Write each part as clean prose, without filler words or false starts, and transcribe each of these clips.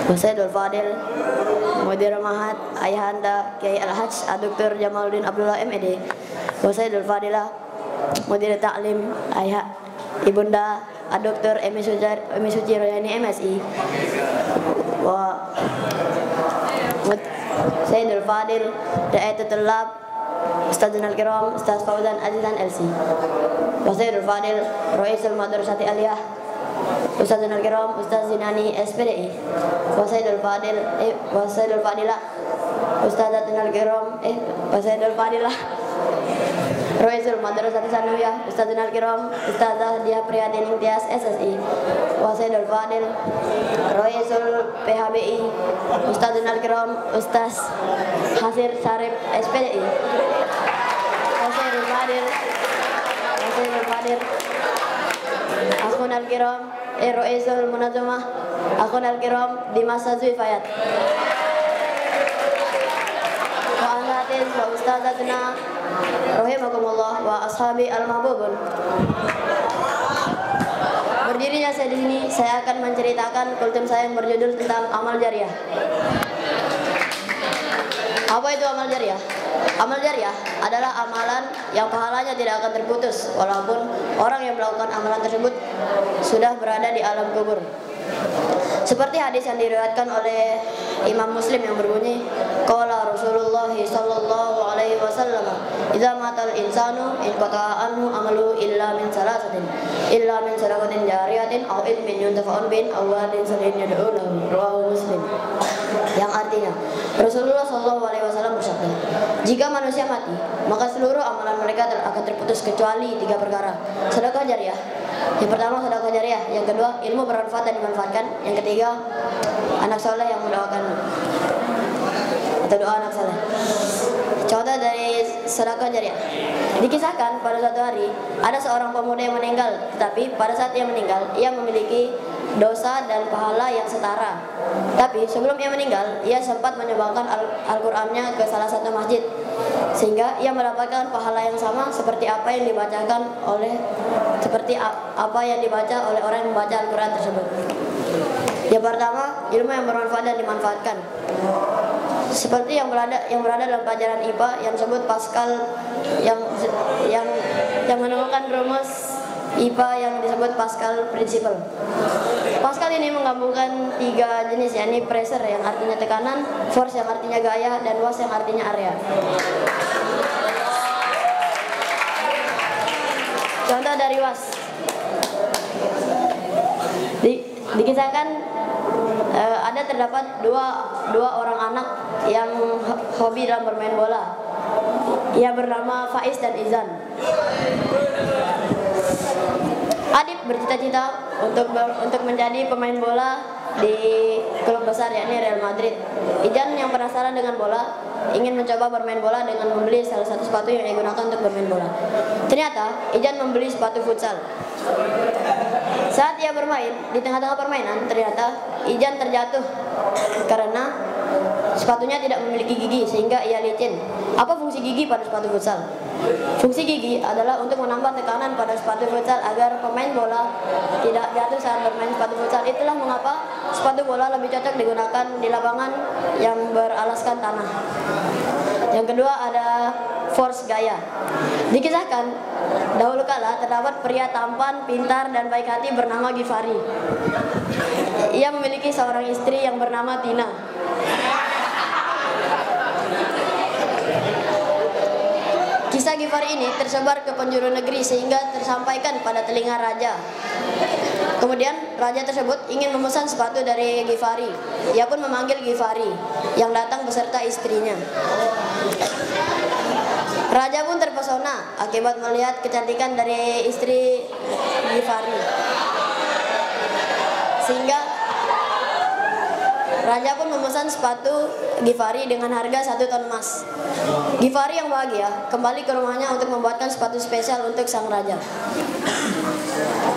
Sayyidul Fadil, Mudir Mahat Ayahanda Kiai Al-Hajj Dr. Jamaluddin Abdullah MED, Sayyidul Fadilah, Mudir Ta'lim Ayah Ibunda Dr. Emi Suci Royani MSI, Sayyidul Fadil Da'atul Lab Ustadzul Kiram Ustaz Fauzan Azizan LC, Sayyidul Fadil Roisul Madrasati Aliyah Ustadzul Kiram Ustaz Zinani SPDI, Sayyidul Fadil Sayyidul Fadilah Ustadzatul Kiram Sayyidul Fadilah Roisul Madrasati Sanawiyah Ustadzul Kiram Ustazah Dia Prihatin Imtiaz SSI, Sayyidul Fadil Roisul PHBI Ustadzul Kiram Ustaz Hasir Sarip SPDI, Sayyidul Fadil Akhun Al-Kiram Roisul Munazamah Akhun Al-Kiram Dimas Azwifayat, wa anhatin wa ustazatuna rahimakumullah wa ashabi al-mahbubun. Berdirinya saya di sini, saya akan menceritakan kultum saya yang berjudul tentang amal jariah. Apa itu amal jariah? Amal jariah adalah amalan yang pahalanya tidak akan terputus walaupun orang yang melakukan amalan tersebut sudah berada di alam kubur. Seperti hadis yang diriwayatkan oleh Imam Muslim yang berbunyi, qala Rasulullah sallallahu alaihi wasallam, idza matal insanu in qata'a anhu amalu illa min salasatin, illa min sadaqatin jariyatin aw ilmin yuntafa'un bin aw waladin salihin yad'u lahu, rawahu Muslim. Yang artinya, Rasulullah sallallahu alaihi wasallam bersabda, jika manusia mati, maka seluruh amalan mereka akan terputus kecuali 3 perkara. Sedekah jariah. Yang pertama sedekah jariah, yang kedua ilmu bermanfaat dan dimanfaatkan, yang ketiga anak soleh yang mendoakan atau doa anak soleh. Contoh dari sedekah jariah, dikisahkan pada suatu hari ada seorang pemuda yang meninggal, tetapi pada saat ia meninggal ia memiliki dosa dan pahala yang setara. Tapi sebelum ia meninggal, ia sempat menyumbangkan Al-Qur'annya ke salah satu masjid, sehingga ia mendapatkan pahala yang sama seperti apa yang dibaca oleh orang yang membaca Al-Qur'an tersebut. Yang pertama, ilmu yang bermanfaat dan dimanfaatkan. Seperti yang berada dalam pelajaran IPA yang disebut Pascal yang menemukan rumus IPA yang disebut Pascal Principle. Pascal ini menggabungkan 3 jenis, yakni pressure yang artinya tekanan, force yang artinya gaya, dan was yang artinya area. Contoh dari was, dikisahkan ada terdapat dua orang anak yang hobi dalam bermain bola. Ia bernama Faiz dan Izan. Adib bercita-cita untuk menjadi pemain bola di klub besar, yakni Real Madrid. Izan yang penasaran dengan bola ingin mencoba bermain bola dengan membeli salah satu sepatu yang digunakan untuk bermain bola. Ternyata Izan membeli sepatu futsal. Saat ia bermain, di tengah-tengah permainan, ternyata Izan terjatuh karena sepatunya tidak memiliki gigi sehingga ia licin. Apa fungsi gigi pada sepatu futsal? Fungsi gigi adalah untuk menambah tekanan pada sepatu futsal agar pemain bola tidak jatuh saat bermain sepatu futsal. Itulah mengapa sepatu bola lebih cocok digunakan di lapangan yang beralaskan tanah. Yang kedua ada force gaya. Dikisahkan dahulu kala terdapat pria tampan, pintar, dan baik hati bernama Gifari. Ia memiliki seorang istri yang bernama Tina. Kisah Gifari ini tersebar ke penjuru negeri sehingga tersampaikan pada telinga raja. Kemudian raja tersebut ingin memesan sepatu dari Gifari. Ia pun memanggil Gifari yang datang beserta istrinya. Raja pun terpesona akibat melihat kecantikan dari istri Gifari, sehingga raja pun memesan sepatu Gifari dengan harga 1 ton emas. Gifari yang bahagia kembali ke rumahnya untuk membuatkan sepatu spesial untuk sang raja.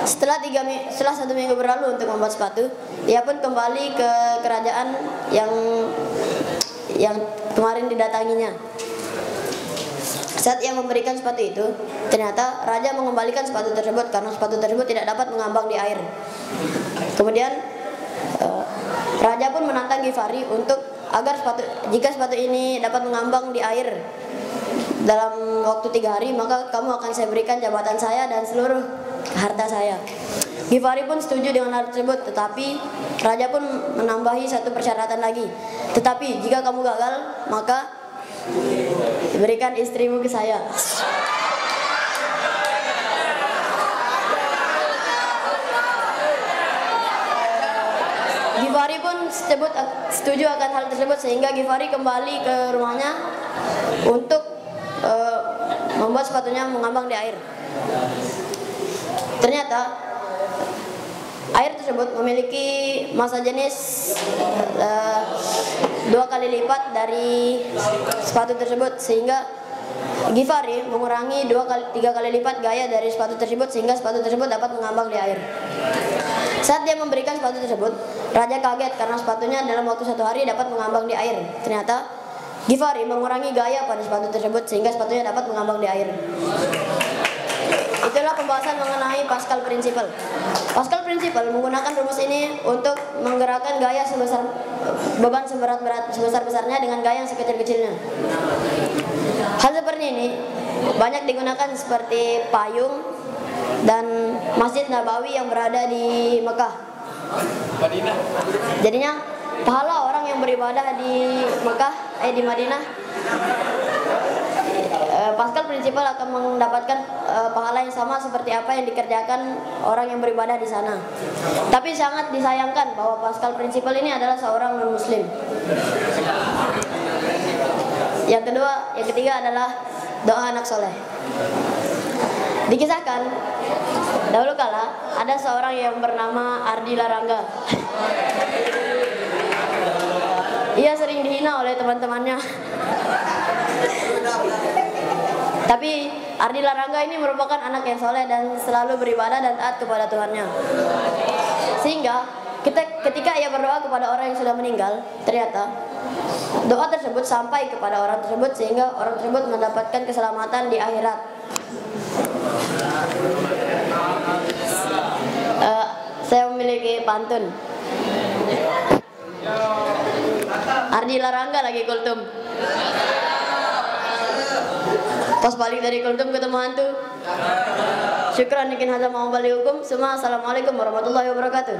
Setelah 1 minggu berlalu untuk membuat sepatu, dia pun kembali ke kerajaan yang kemarin didatanginya. Saat ia memberikan sepatu itu, ternyata raja mengembalikan sepatu tersebut karena sepatu tersebut tidak dapat mengambang di air. Kemudian Raja pun menantang Ghifari agar jika sepatu ini dapat mengambang di air dalam waktu 3 hari, maka kamu akan saya berikan jabatan saya dan seluruh harta saya. Ghifari pun setuju dengan hal tersebut, tetapi raja pun menambahi satu persyaratan lagi. Tetapi jika kamu gagal, maka berikan istrimu ke saya. Ghifari pun setuju akan hal tersebut, sehingga Ghifari kembali ke rumahnya untuk membuat sepatunya mengambang di air. Ternyata air tersebut memiliki massa jenis 2 kali lipat dari sepatu tersebut, sehingga Ghifari mengurangi 3 kali lipat gaya dari sepatu tersebut, sehingga sepatu tersebut dapat mengambang di air. Saat dia memberikan sepatu tersebut, raja kaget karena sepatunya dalam waktu 1 hari dapat mengambang di air. Ternyata Ghifari mengurangi gaya pada sepatu tersebut, sehingga sepatunya dapat mengambang di air. Itulah pembahasan mengenai Pascal Principle. Pascal Principle menggunakan rumus ini untuk menggerakkan gaya beban sebesar-besarnya dengan gaya yang sekecil-kecilnya. Hal seperti ini banyak digunakan seperti payung dan Masjid Nabawi yang berada di Mekah. Jadinya pahala orang yang beribadah di di Madinah, Pascal Principle akan mendapatkan pahala yang sama seperti apa yang dikerjakan orang yang beribadah di sana. Tapi sangat disayangkan bahwa Pascal Principle ini adalah seorang non-muslim. Yang ketiga adalah doa anak soleh. Dikisahkan dahulu kala ada seorang yang bernama Ardi Larangga. Ia sering dihina oleh teman-temannya. Tapi Ardi Larangga ini merupakan anak yang soleh dan selalu beribadah dan taat kepada Tuhannya. Sehingga ketika ia berdoa kepada orang yang sudah meninggal, ternyata doa tersebut sampai kepada orang tersebut, sehingga orang tersebut mendapatkan keselamatan di akhirat. Saya memiliki pantun. Ardi Larangga lagi kultum. Pas balik dari kultum ketemu hantu. Syukran ikin hadza mau balik hukum. Semua assalamualaikum warahmatullahi wabarakatuh.